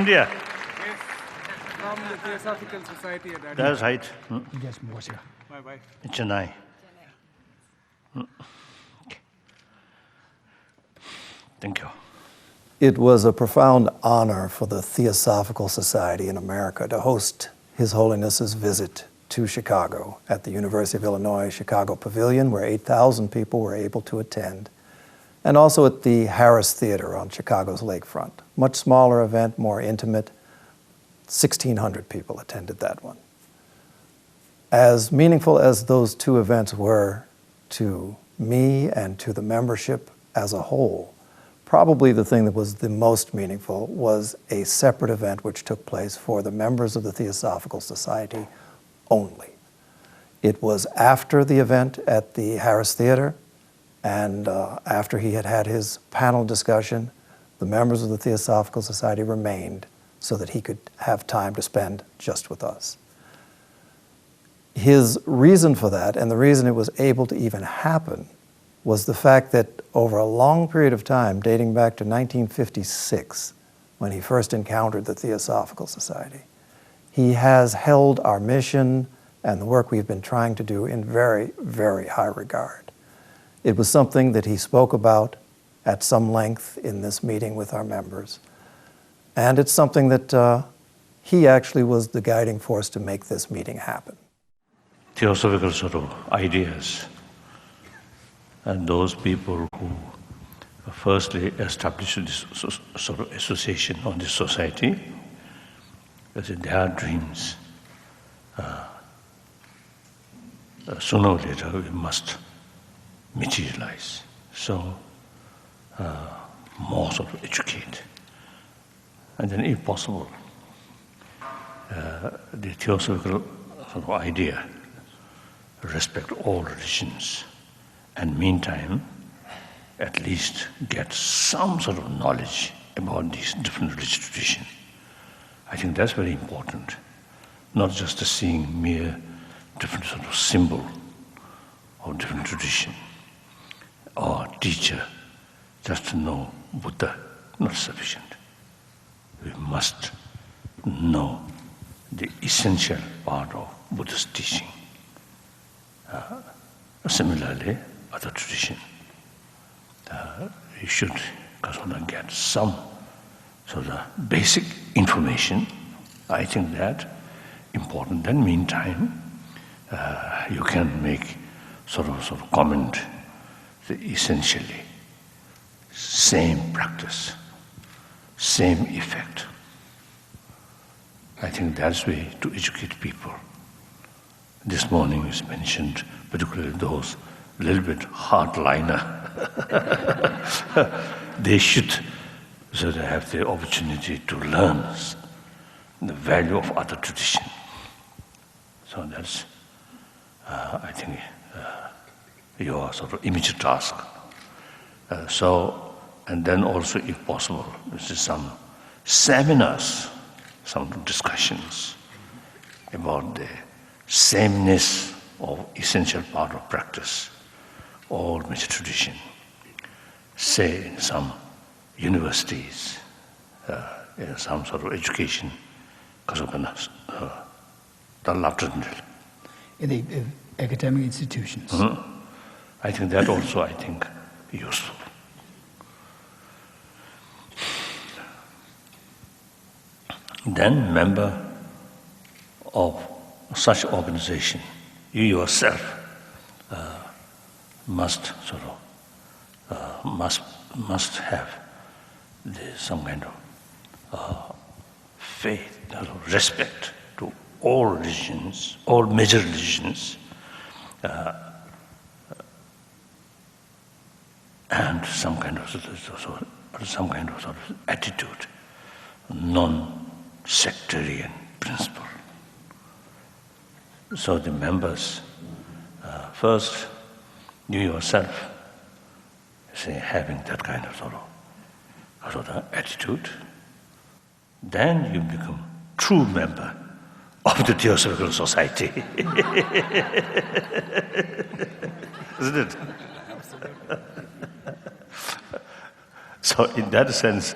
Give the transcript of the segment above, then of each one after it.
India. Yes, from the Theosophical Society at Adelaide. That's right. Yes, Mosia. My wife. Chennai. Okay. Thank you. It was a profound honor for the Theosophical Society in America to host His Holiness's visit to Chicago at the University of Illinois Chicago Pavilion, where 8,000 people were able to attend, and also at the Harris Theater on Chicago's lakefront. Much smaller event, more intimate. 1,600 people attended that one. As meaningful as those two events were to me and to the membership as a whole, probably the thing that was the most meaningful was a separate event which took place for the members of the Theosophical Society only. It was after the event at the Harris Theater, and after he had had his panel discussion, the members of the Theosophical Society remained so that he could have time to spend just with us. His reason for that, and the reason it was able to even happen, was the fact that over a long period of time, dating back to 1956, when he first encountered the Theosophical Society, he has held our mission and the work we've been trying to do in very, very high regard. It was something that he spoke about at some length in this meeting with our members. And it's something that he actually was the guiding force to make this meeting happen. Theosophical sort of ideas, and those people who firstly established this sort of association or this society, as in their dreams, sooner or later we must materialize. So more sort of educate. And then if possible, the theosophical sort of idea, respect all religions, and meantime, at least get some sort of knowledge about these different religious traditions. I think that's very important. Not just seeing mere different sort of symbol of different tradition or teacher, just to know Buddha, not sufficient. We must know the essential part of Buddha's teaching. Similarly, other tradition, you should get some sort of basic information. I think that important. Then meantime, you can make sort of comment the essentially same practice, same effect. I think that's the way to educate people. This morning is mentioned, particularly those a little bit hardliner. They should sort of have the opportunity to learn the value of other tradition. So that's, I think, your sort of immediate task. And then also, if possible, this is some seminars, some discussions about the sameness of essential part of practice, all major tradition. Say in some universities, in some sort of education, In the academic institutions. Mm-hmm. I think that also, useful. Then member of such organization, you yourself must have some kind of faith, respect to all religions, all major religions, and some kind of sort of attitude, non-sectarian principle. So the members, first, you yourself, say, having that kind of sort of attitude, then you become true member of the Theosophical Society. Isn't it? So in that sense,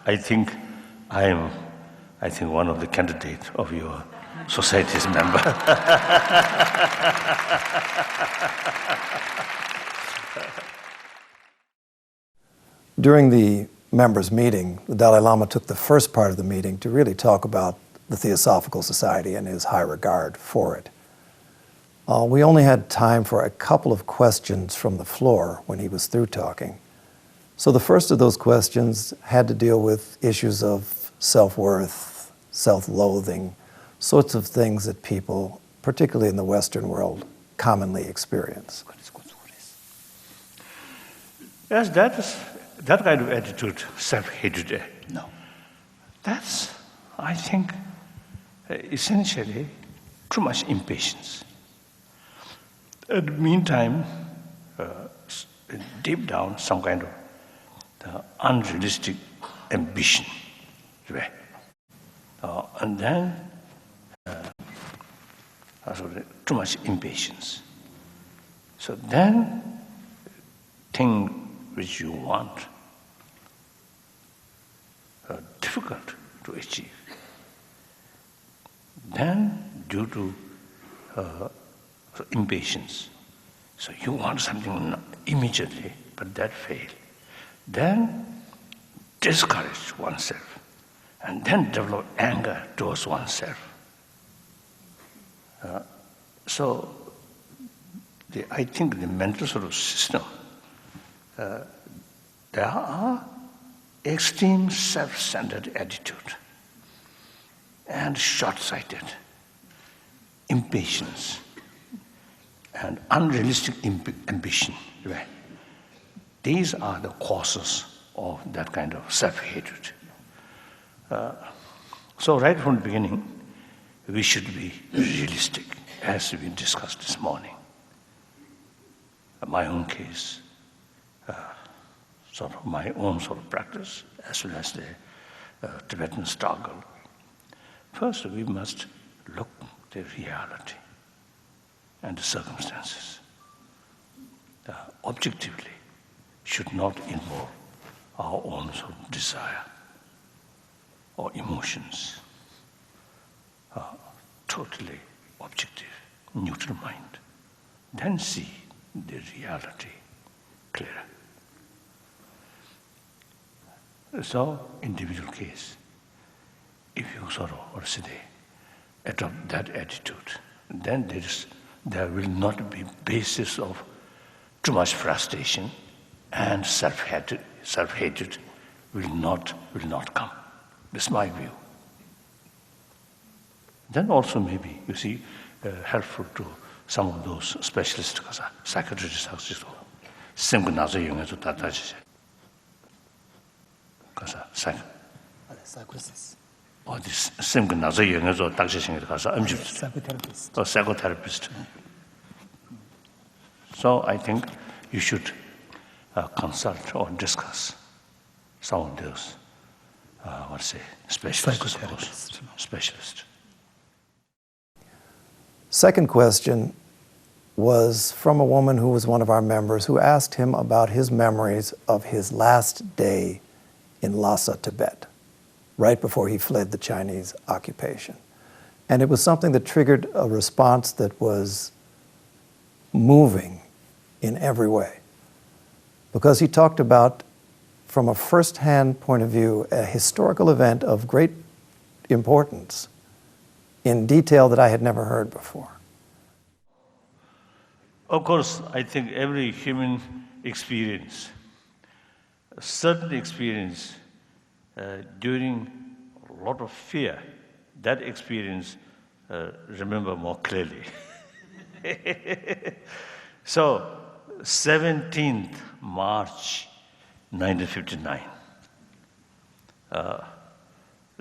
I think I am I think, one of the candidates of your society's member. During the members' meeting, the Dalai Lama took the first part of the meeting to really talk about the Theosophical Society and his high regard for it. We only had time for a couple of questions from the floor when he was through talking. So the first of those questions had to deal with issues of self-worth, self-loathing, sorts of things that people, particularly in the Western world, commonly experience. Yes, that kind of attitude, self-hatred. No. That's, I think, essentially too much impatience. At the meantime, deep down, some kind of unrealistic ambition, right? And then too much impatience. So then, thing which you want difficult to achieve. Then, due to impatience, so you want something immediately, but that failed. Then discourage oneself, and then develop anger towards oneself. So I think the mental sort of system, there are extreme self-centered attitude and short-sighted, impatience, and unrealistic ambition. Right? These are the causes of that kind of self-hatred. So right from the beginning, we should be realistic, as we discussed this morning. My own case, sort of my own sort of practice, as well as the Tibetan struggle. First, we must look at the reality and the circumstances. Objectively, should not involve our own sort of desire or emotions. Totally objective, neutral mind. Then see the reality clearer. So, individual case, if you sort of, adopt that attitude, then there will not be basis of too much frustration, and self-hatred will not come. This is my view. Then also maybe, you see, helpful to some of those specialists, psychiatrists, Psychosis. or this psychotherapist. So I think you should consult or discuss some of those, specialists. Second question was from a woman who was one of our members who asked him about his memories of his last day in Lhasa, Tibet, right before he fled the Chinese occupation. And it was something that triggered a response that was moving in every way. Because he talked about, from a first-hand point of view, a historical event of great importance in detail that I had never heard before. Of course, I think every human experience, a certain experience during a lot of fear, that experience remember more clearly. So, 17th March 1959,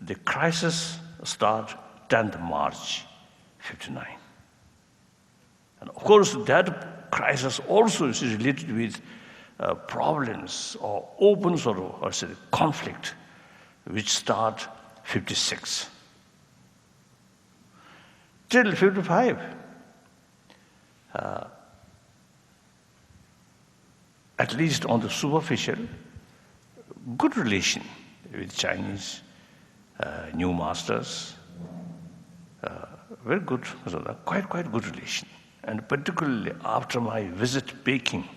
the crisis started 10th March 59. And of course, that crisis also is related with problems or open sort of conflict, which start 56 till 55. At least on the superficial, good relation with Chinese new masters. Very good, quite good relation. And particularly after my visit Peking,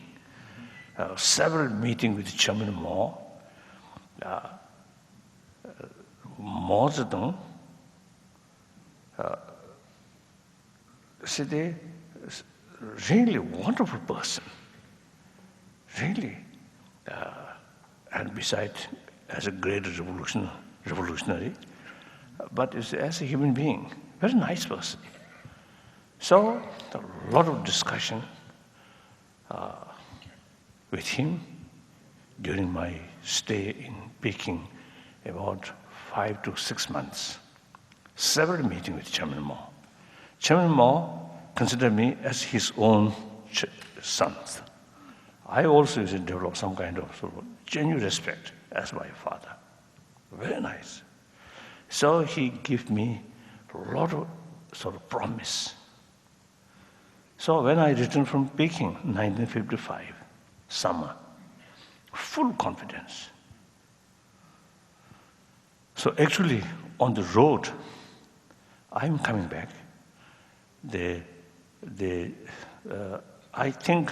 several meetings with Chairman Mo, Mo Zedong, said they really wonderful person, really, and besides as a great revolutionary, but as a human being, very nice person. So a lot of discussion with him during my stay in Peking, about 5 to 6 months. Several meetings with Chairman Mo. Chairman Mo considered me as his own son. I also used to develop some kind of sort of genuine respect as my father. Very nice. So he gave me a lot of sort of promise. So when I returned from Peking, 1955, summer, full confidence. So actually, on the road, I'm coming back. I think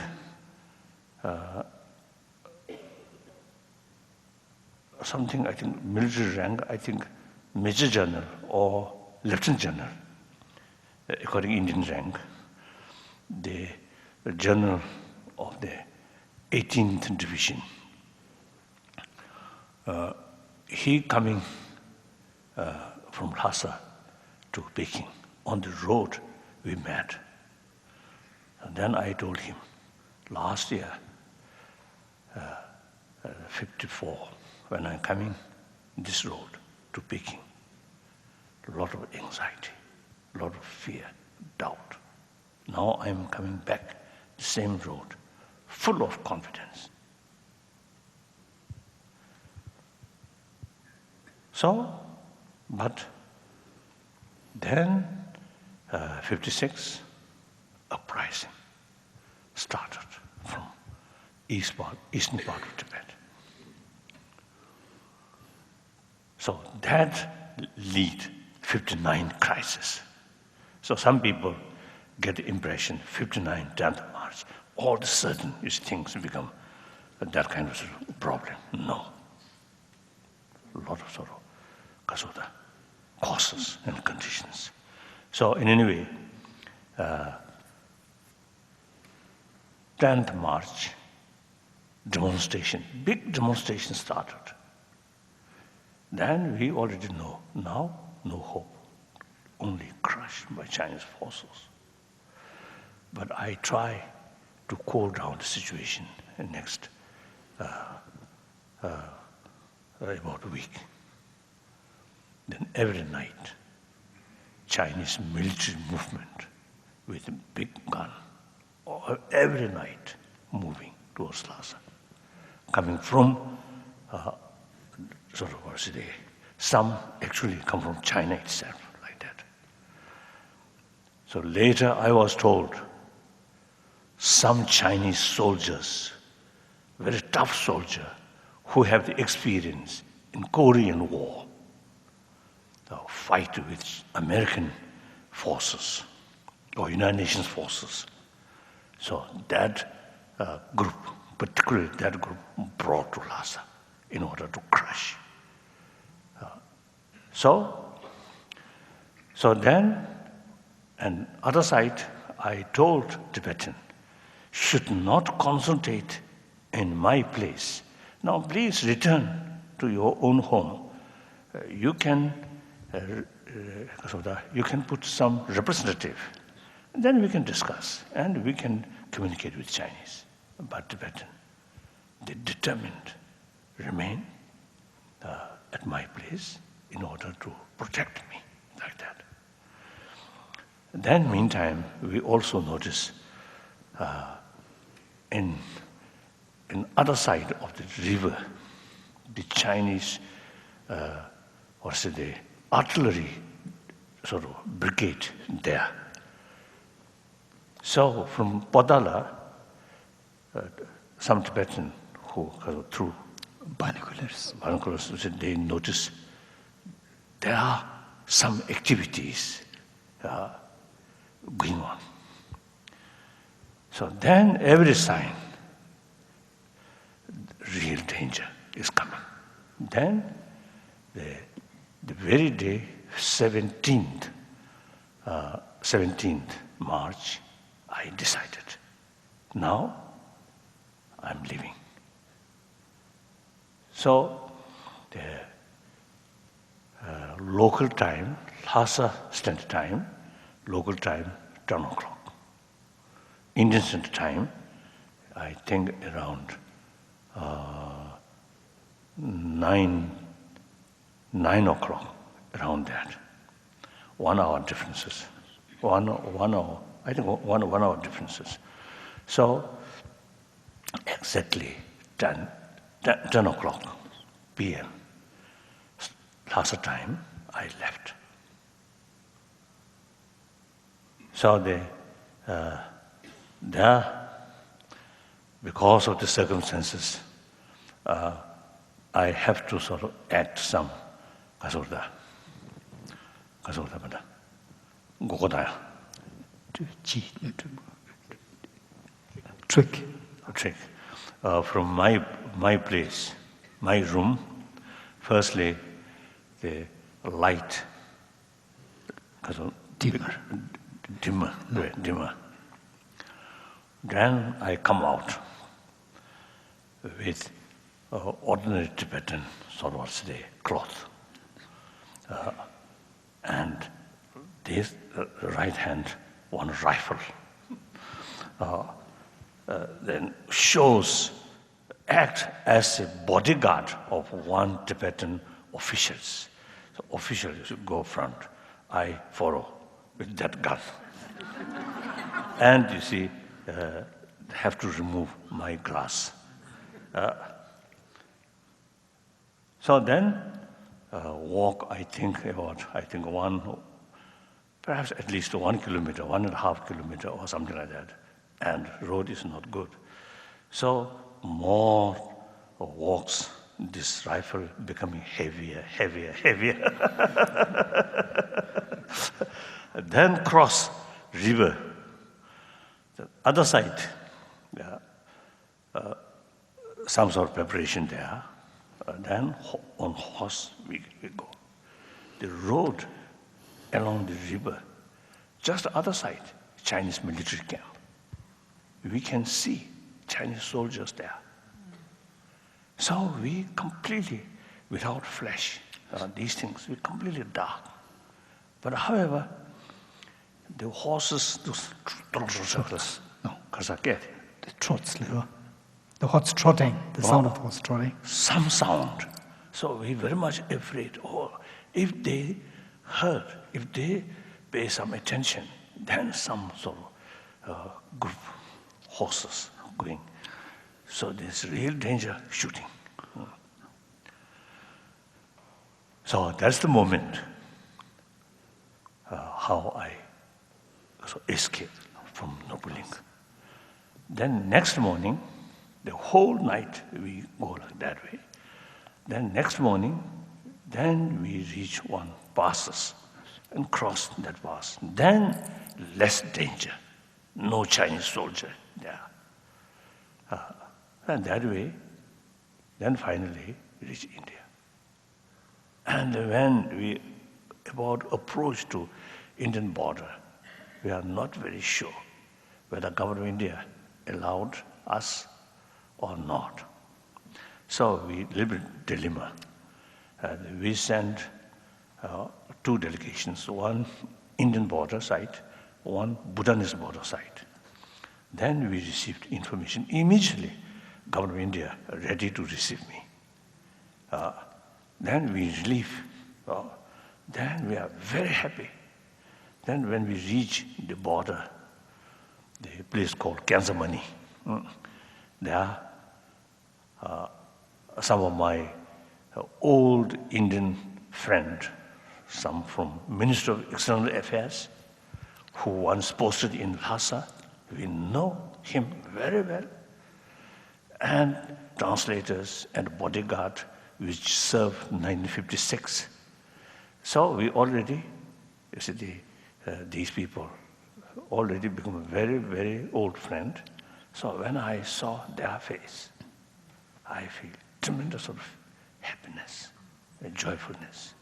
something, I think military rank, I think Major General or Lieutenant General, according to Indian rank, the General of the 18th Division. He coming from Lhasa to Peking. On the road, we met. And then I told him, last year, 54, when I'm coming this road to Peking, a lot of anxiety, a lot of fear, doubt. Now I'm coming back the same road, full of confidence. So, but then 56, uprising started from eastern part of Tibet. So that lead 59 crisis. So some people get the impression 59 10th March, all of a sudden these things become that kind of problem. No. A lot of sort of because of the causes and conditions. So in any way, 10th March, demonstration, big demonstration started. Then we already know, now no hope, only crushed by Chinese forces. But I try to cool down the situation in the next about a week. Then every night, Chinese military movement with a big gun, every night moving towards Lhasa, coming from sort of what's it? Some actually come from China itself, like that. So later I was told some Chinese soldiers, very tough soldier, who have the experience in Korean War, fight with American forces or United Nations forces. So that group, particularly that group, brought to Lhasa in order to crush. So then, and other side, I told Tibetan, should not concentrate in my place. Now please return to your own home. You can put some representative, and then we can discuss and we can communicate with Chinese. But Tibetan, they determined remain at my place in order to protect me, like that. Then meantime, we also notice in other side of the river, the Chinese, the artillery sort of brigade there. So from Podala, some Tibetan who through binoculars, they notice there are some activities going on. So then every sign, real danger is coming. Then the very day, 17th March, I decided, now I'm leaving. So the local time, Lhasa Standard Time, local time, 10 o'clock. Indian Standard Time, I think around 9 o'clock, around that. 1 hour differences. One hour, I think 1 hour differences. So exactly 10 o'clock p.m. Lhasa time, I left. So there, because of the circumstances, I have to sort of act some kasurda bada, gokodaya. Trick. Trick. From my place, my room, firstly, the light, dimmer. Then I come out with ordinary Tibetan sort of cloth. And this right hand, one rifle. Then act as a bodyguard of one Tibetan officials. So officials should go front, I follow with that gun. And you see, have to remove my glass. So then walk, I think perhaps at least 1 kilometer, 1.5 kilometer or something like that. And road is not good. So more walks, this rifle becoming heavier. Then cross river. The other side, some sort of preparation there. Then on horse we go. The road along the river, just the other side, Chinese military camp. We can see Chinese soldiers there. So we completely, without flash, these things, we completely dark. But however, the horses, No, the trots, the horse trotting, the sound of the horse trotting. Some sound. So we very much afraid. Oh, if they heard, if they pay some attention, then some sort of group horses going. So there's real danger shooting. So that's the moment how I escaped from Nobuling. Then next morning, the whole night we go like that way. Then next morning, then we reach one passes and cross that pass. Then less danger, no Chinese soldier there. And that way, then finally reach India. And when we about approach to Indian border, we are not very sure whether government of India allowed us or not. So we live in dilemma. We sent 2 delegations, one Indian border site, one Bhutanese border site. Then we received information immediately. Government of India ready to receive me. Then we leave. Then we are very happy. Then when we reach the border, the place called Kansamani, there are some of my old Indian friend, some from Ministry of External Affairs, who once posted in Lhasa. We know him very well. And translators and bodyguard which served 1956. So we already, you see, these people already become a very, very old friend. So when I saw their face, I feel tremendous sort of happiness and joyfulness.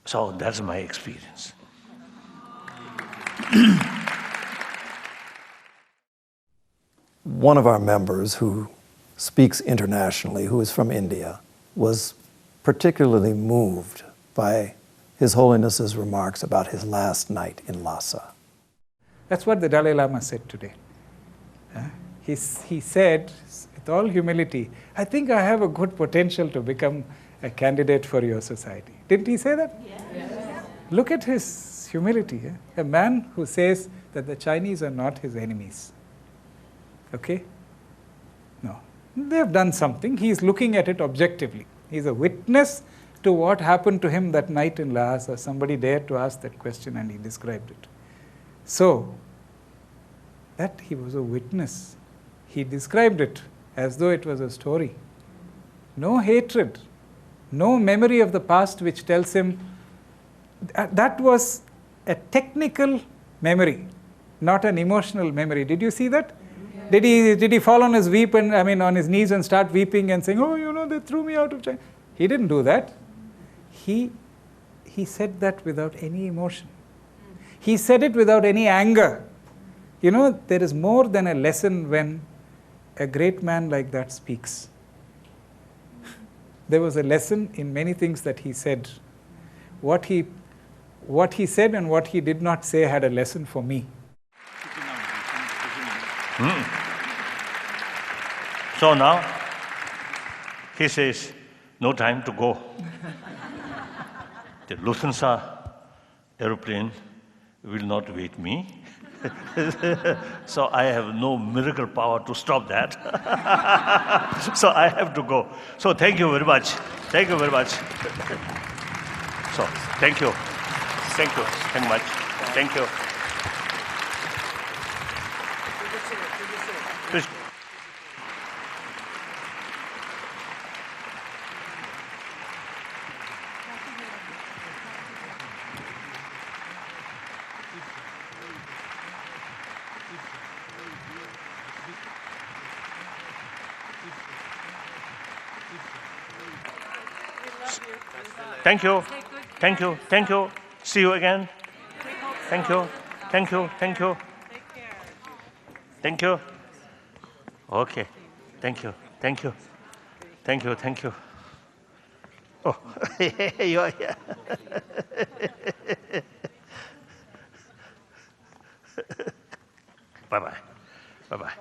So that's my experience. One of our members who speaks internationally, who is from India, was particularly moved by His Holiness's remarks about his last night in Lhasa. That's what the Dalai Lama said today. He said, with all humility, I think I have a good potential to become a candidate for your society. Didn't he say that? Yes. Look at his humility. A man who says that the Chinese are not his enemies. Okay? No. They've done something. He's looking at it objectively. He's a witness to what happened to him that night in Lhasa. Somebody dared to ask that question and he described it. So, that he was a witness. He described it as though it was a story. No hatred, no memory of the past which tells him that was a technical memory, not an emotional memory. Did you see that? Yeah. Did he fall on his on his knees and start weeping and saying, oh, they threw me out of China? He didn't do that. He said that without any emotion. He said it without any anger. There is more than a lesson when a great man like that speaks. There was a lesson in many things that he said. What he said and what he did not say had a lesson for me. So now, he says, no time to go. The Lhasa aeroplane will not wait me. So I have no miracle power to stop that. So I have to go. So thank you very much. Thank you very much. So thank you. Thank you very much. Thank you. Please. Thank you. Thank you. Thank you. See you again. Thank you. Thank you. Thank you. Thank you. Okay. Thank you. Thank you. Thank you. Thank you. Oh, you are here. Bye-bye. Bye-bye.